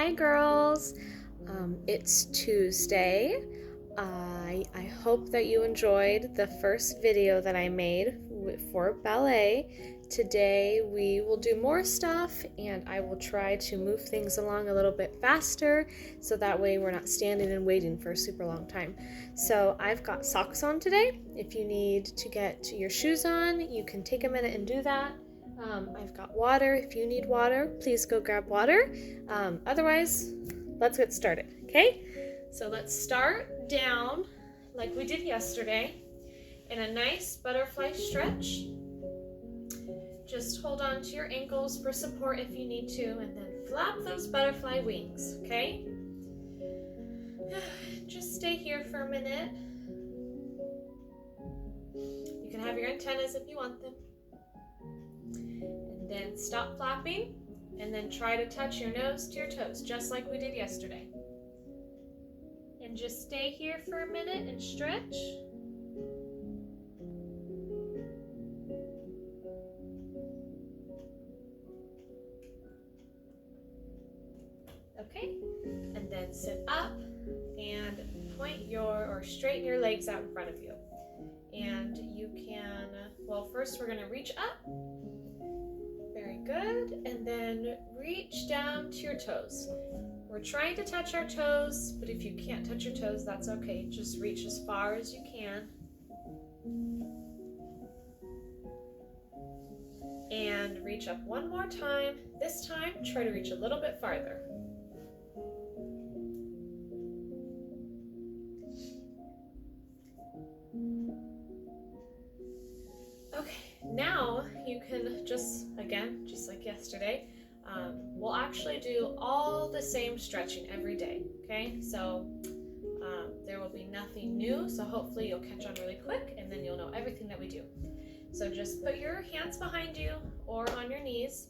Hi girls, it's Tuesday. I hope that you enjoyed the first video that I made for ballet. Today we will do more stuff and I will try to move things along a little bit faster so that way we're not standing and waiting for a super long time. So I've got socks on today. If you need to get your shoes on, you can take a minute and do that. I've got water. If you need water, please go grab water. Otherwise, let's get started, okay? So let's start down like we did yesterday in a nice butterfly stretch. Just hold on to your ankles for support if you need to, and then flap those butterfly wings, okay? Just stay here for a minute. You can have your antennas if you want them. And then stop flapping, and then try to touch your nose to your toes, just like we did yesterday. And just stay here for a minute and stretch. Okay, and then sit up and straighten your legs out in front of you. And you can, well, first we're gonna reach up. Very good, and then reach down to your toes. We're trying to touch our toes, but if you can't touch your toes, that's okay. Just reach as far as you can. And reach up one more time. This time, try to reach a little bit farther. Okay, now you can just like yesterday, we'll actually do all the same stretching every day, okay? So there will be nothing new, so hopefully you'll catch on really quick and then you'll know everything that we do. So just put your hands behind you or on your knees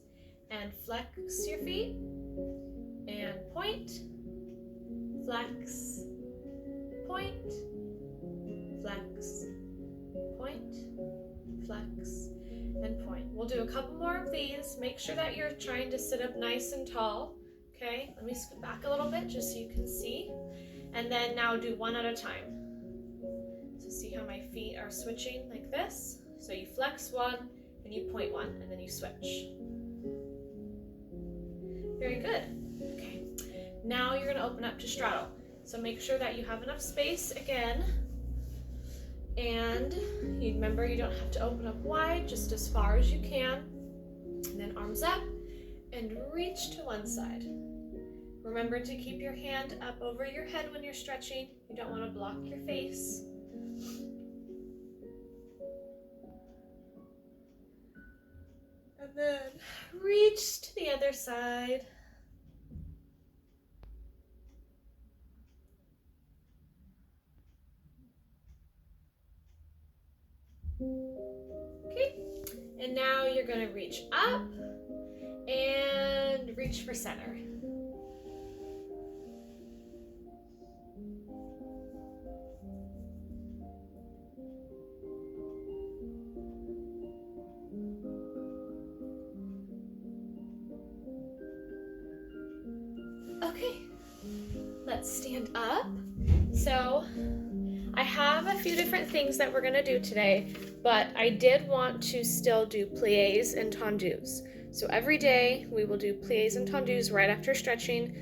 and flex your feet and point, flex, point, flex, point, flex, and point. We'll do a couple more of these. Make sure that you're trying to sit up nice and tall. Okay, let me scoot back a little bit just so you can see. And then now do one at a time. So see how my feet are switching like this? So you flex one, and you point one, and then you switch. Very good. Okay, now you're gonna open up to straddle. So make sure that you have enough space again. And you remember you don't have to open up wide, just as far as you can. And then arms up and reach to one side. Remember to keep your hand up over your head when you're stretching. You don't want to block your face. And then reach to the other side. Okay, and now you're going to reach up and reach for center. Okay, let's stand up. So I have a few different things that we're gonna do today, but I did want to still do pliés and tendus. So every day we will do pliés and tendus right after stretching,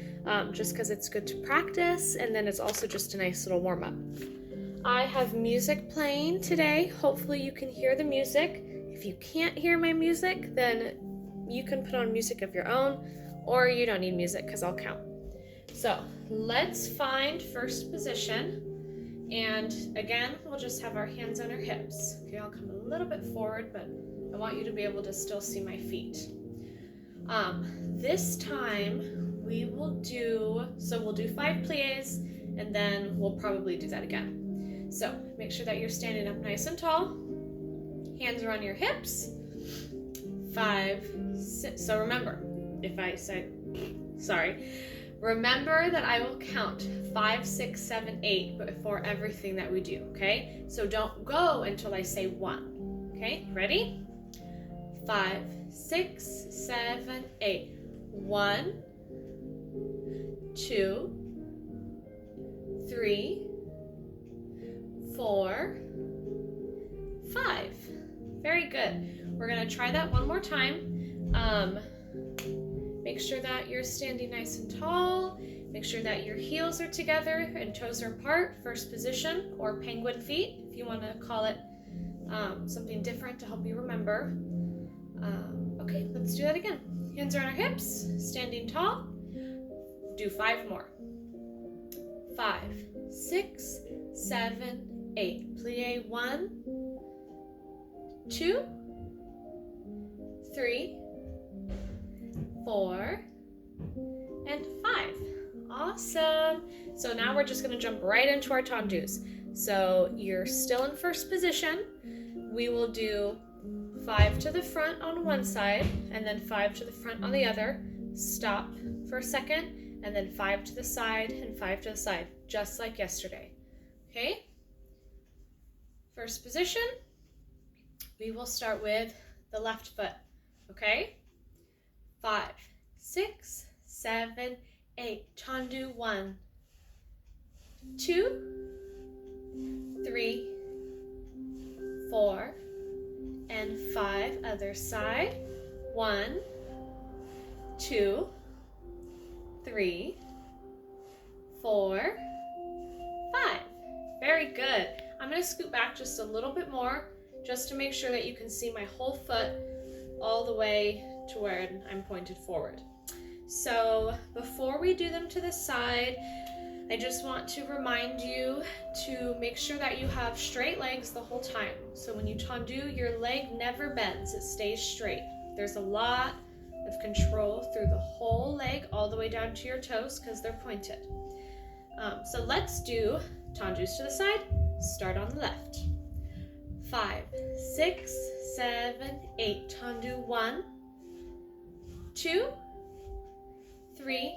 just because it's good to practice, and then it's also just a nice little warm-up. I have music playing today. Hopefully you can hear the music. If you can't hear my music, then you can put on music of your own, or you don't need music because I'll count. So let's find first position. And again, we'll just have our hands on our hips. Okay, I'll come a little bit forward, but I want you to be able to still see my feet. This time we'll do 5 pliés, and then we'll probably do that again. So make sure that you're standing up nice and tall. Hands are on your hips. 5, 6. So remember, if I say, remember that I will count 5, 6, 7, 8 before everything that we do, okay? So don't go until I say 1, okay? Ready? 5, 6, 7, 8. 1, 2, 3, 4, 5. Very good. We're going to try that one more time. Make sure that you're standing nice and tall. Make sure that your heels are together and toes are apart, first position, or penguin feet, if you want to call it something different to help you remember. Okay, let's do that again. Hands are on our hips, standing tall. Do 5 more. 5, 6, 7, 8. Plie 1, 2, 3, 4, and 5. Awesome. So now we're just going to jump right into our tendus. So you're still in first position. We will do 5 to the front on one side and then 5 to the front on the other. Stop for a second and then 5 to the side and 5 to the side, just like yesterday. Okay? First position, we will start with the left foot. Okay? 5, 6, 7, 8. Tendu 1, 2, 3, 4, and 5. Other side. 1, 2, 3, 4, 5. Very good. I'm going to scoot back just a little bit more just to make sure that you can see my whole foot all the way to where I'm pointed forward. So before we do them to the side, I just want to remind you to make sure that you have straight legs the whole time. So when you tendu, your leg never bends, it stays straight. There's a lot of control through the whole leg all the way down to your toes because they're pointed. So let's do tendus to the side. Start on the left. 5, 6, 7, 8. Tendu 1, 2, 3,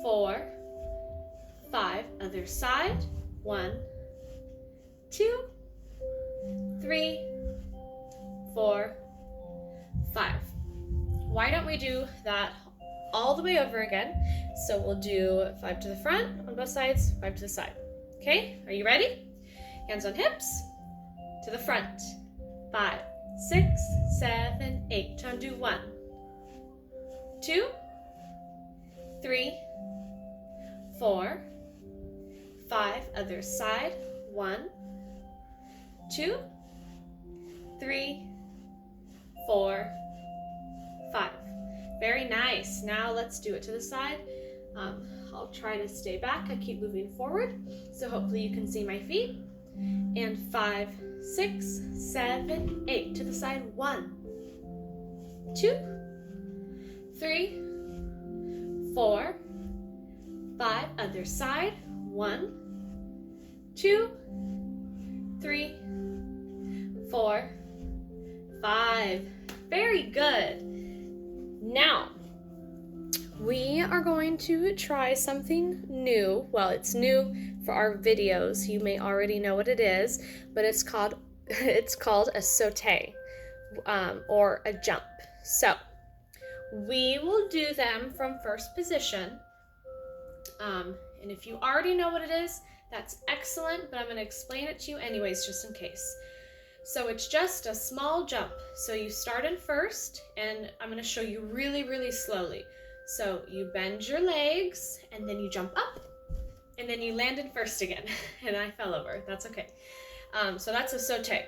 4, 5. Other side. 1, 2, 3, 4, 5. Why don't we do that all the way over again? So we'll do 5 to the front on both sides, 5 to the side. Okay, are you ready? Hands on hips, to the front. 5, 6, 7, 8. Tendu 1, 2, 3, 4, 5. Other side. 1, 2, 3, 4, 5. Very nice. Now let's do it to the side. I'll try to stay back. I keep moving forward, so hopefully you can see my feet. And 5, 6, 7, 8. To the side. 1, 2, 3, 4, 5. Other side. 1, 2, 3, 4, 5. Very good. Now, we are going to try something new. Well, it's new for our videos. You may already know what it is, but it's called a saute, or a jump. So, we will do them from first position. And if you already know what it is, that's excellent, but I'm going to explain it to you anyways, just in case. So it's just a small jump. So you start in first, and I'm going to show you really, really slowly. So you bend your legs, and then you jump up, and then you land in first again. And I fell over. That's okay. So that's a saute.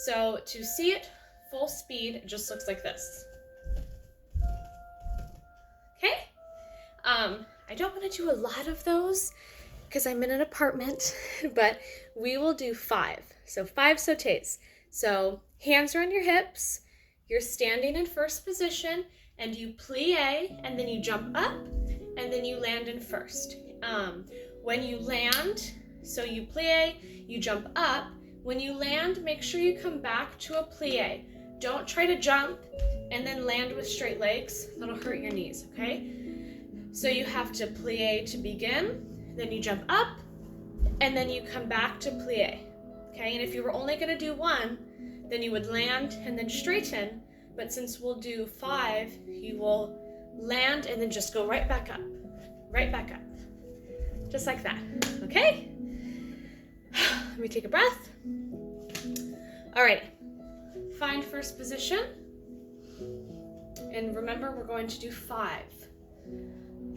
So to see it full speed, it just looks like this. Okay? I don't want to do a lot of those because I'm in an apartment, but we will do 5. So 5 sautes. So hands are on your hips, you're standing in first position, and you plie, and then you jump up, and then you land in first. When you land, so you plie, you jump up. When you land, make sure you come back to a plie. Don't try to jump and then land with straight legs. That'll hurt your knees, okay? So you have to plie to begin, then you jump up, and then you come back to plie. Okay, and if you were only going to do 1, then you would land and then straighten. But since we'll do 5, you will land and then just go right back up. right back up. Just like that, okay? Let me take a breath. All right, find first position. And remember, we're going to do 5.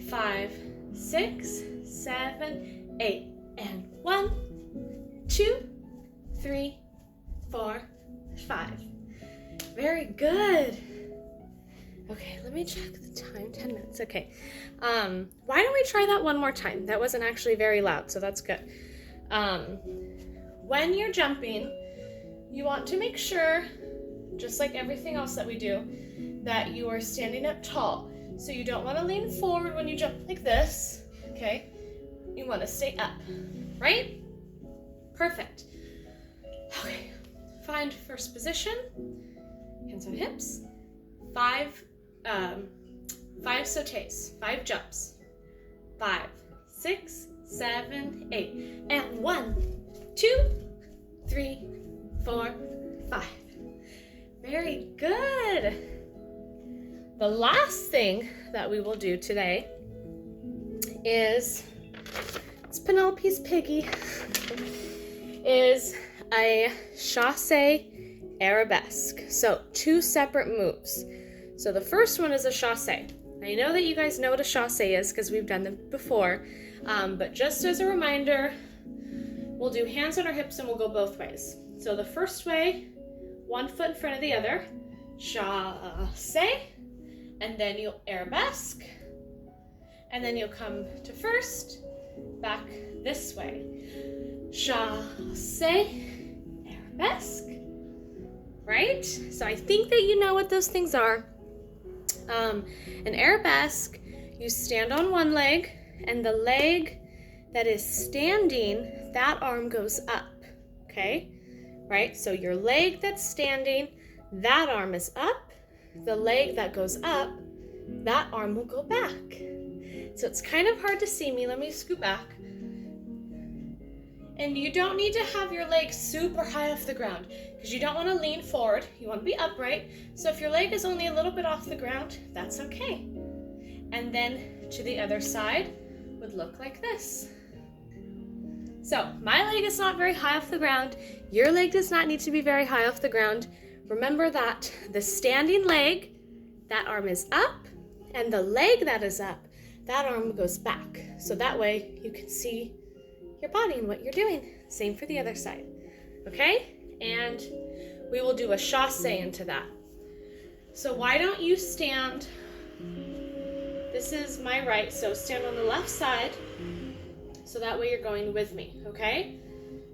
5, 6, 7, 8. And 1, 2, 3, 4, 5. Very good. Okay, let me check the time. 10 minutes. Okay. Why don't we try that one more time? That wasn't actually very loud, so that's good. When you're jumping, you want to make sure, just like everything else that we do, that you are standing up tall. So you don't want to lean forward when you jump like this, okay? You want to stay up, right? Perfect. Okay, find first position, hands on hips, 5 sautés, 5 jumps, 5, 6, 7, 8, and 1, 2, 3, 4, 5. Very good. The last thing that we will do today is, it's Penelope's piggy, is a chassé arabesque. So 2 separate moves. So the first one is a chassé. I know that you guys know what a chassé is because we've done them before, but just as a reminder, we'll do hands on our hips and we'll go both ways. So the first way, 1 foot in front of the other, chassé, and then you'll arabesque, and then you'll come to first, back this way. Chassé, arabesque, right? So I think that you know what those things are. An arabesque, you stand on one leg, and the leg that is standing, that arm goes up, okay? Right? So your leg that's standing, that arm is up. The leg that goes up, that arm will go back. So it's kind of hard to see me. Let me scoot back. And you don't need to have your leg super high off the ground because you don't want to lean forward. You want to be upright. So if your leg is only a little bit off the ground, that's okay. And then to the other side would look like this. So my leg is not very high off the ground. Your leg does not need to be very high off the ground. Remember that the standing leg, that arm is up, and the leg that is up, that arm goes back. So that way you can see your body and what you're doing. Same for the other side, okay? And we will do a chassé into that. So why don't you stand, this is my right, so stand on the left side, so that way you're going with me, okay?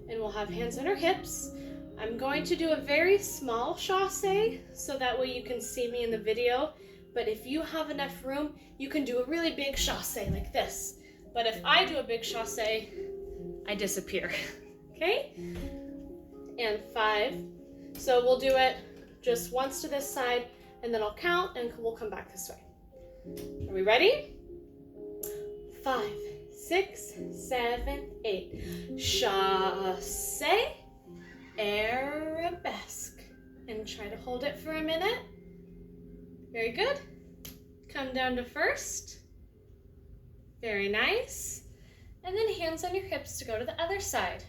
And we'll have hands on our hips. I'm going to do a very small chassé, so that way you can see me in the video. But if you have enough room, you can do a really big chassé like this. But if I do a big chassé, I disappear, okay? And 5. So we'll do it just once to this side, and then I'll count, and we'll come back this way. Are we ready? 5, 6, 7, 8. Chassé, arabesque. And try to hold it for a minute. Very good. Come down to first. Very nice. And then hands on your hips to go to the other side.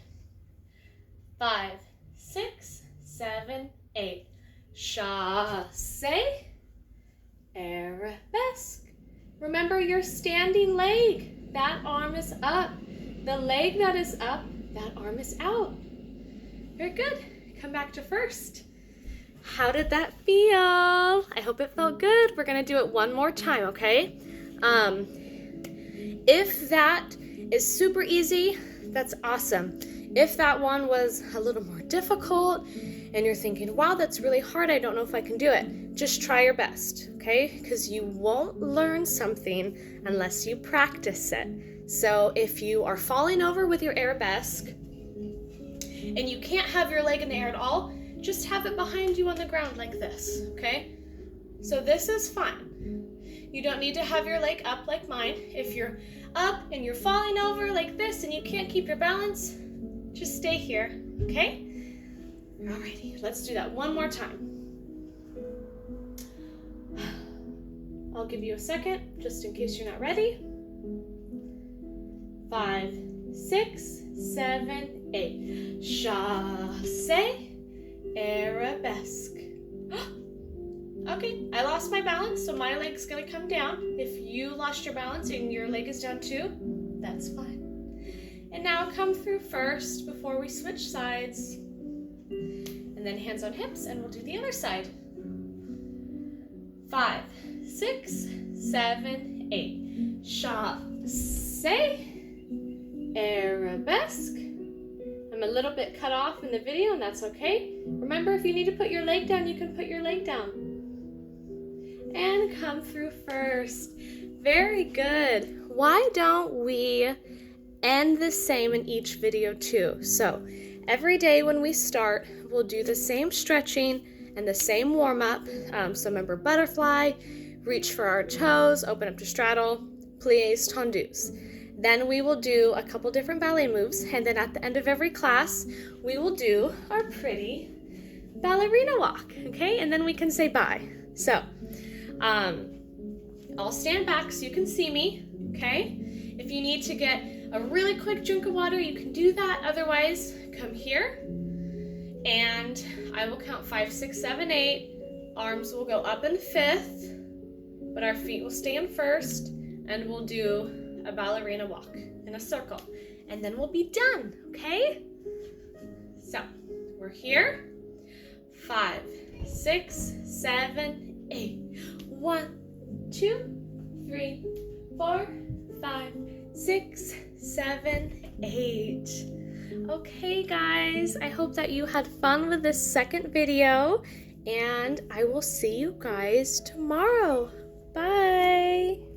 5, 6, 7, 8. Chassé, arabesque. Remember your standing leg. That arm is up. The leg that is up, that arm is out. Very good. Come back to first. How did that feel? I hope it felt good. We're gonna do it one more time, okay? If that is super easy, that's awesome. If that one was a little more difficult and you're thinking, wow, that's really hard, I don't know if I can do it, just try your best, okay? Because you won't learn something unless you practice it. So if you are falling over with your arabesque and you can't have your leg in the air at all, just have it behind you on the ground like this, okay? So this is fine. You don't need to have your leg up like mine. If you're up and you're falling over like this and you can't keep your balance, just stay here, okay? Alrighty, let's do that one more time. I'll give you a second, just in case you're not ready. 5, 6, 7, 8. Chasse, arabesque. Okay, I lost my balance, so my leg's gonna come down. If you lost your balance and your leg is down too, that's fine. And now come through first before we switch sides. And then hands on hips, and we'll do the other side. 5, 6, 7, 8. Chasse, arabesque. I'm a little bit cut off in the video, and that's okay. Remember, if you need to put your leg down, you can put your leg down. And come through first. Very good. Why don't we end the same in each video too? So every day when we start, we'll do the same stretching and the same warm-up. So remember, butterfly, reach for our toes, open up to straddle, plies, tendus. Then we will do a couple different ballet moves, and then at the end of every class, we will do our pretty ballerina walk, okay? And then we can say bye. So, I'll stand back so you can see me, okay? If you need to get a really quick drink of water, you can do that. Otherwise, come here, and I will count 5, 6, 7, 8. Arms will go up in fifth, but our feet will stay in first, and we'll do a ballerina walk in a circle, and then we'll be done, okay? So, we're here. 5, 6, 7, 8. 1, 2, 3, 4, 5, 6, 7, 8. Okay, guys, I hope that you had fun with this second video, and I will see you guys tomorrow. Bye.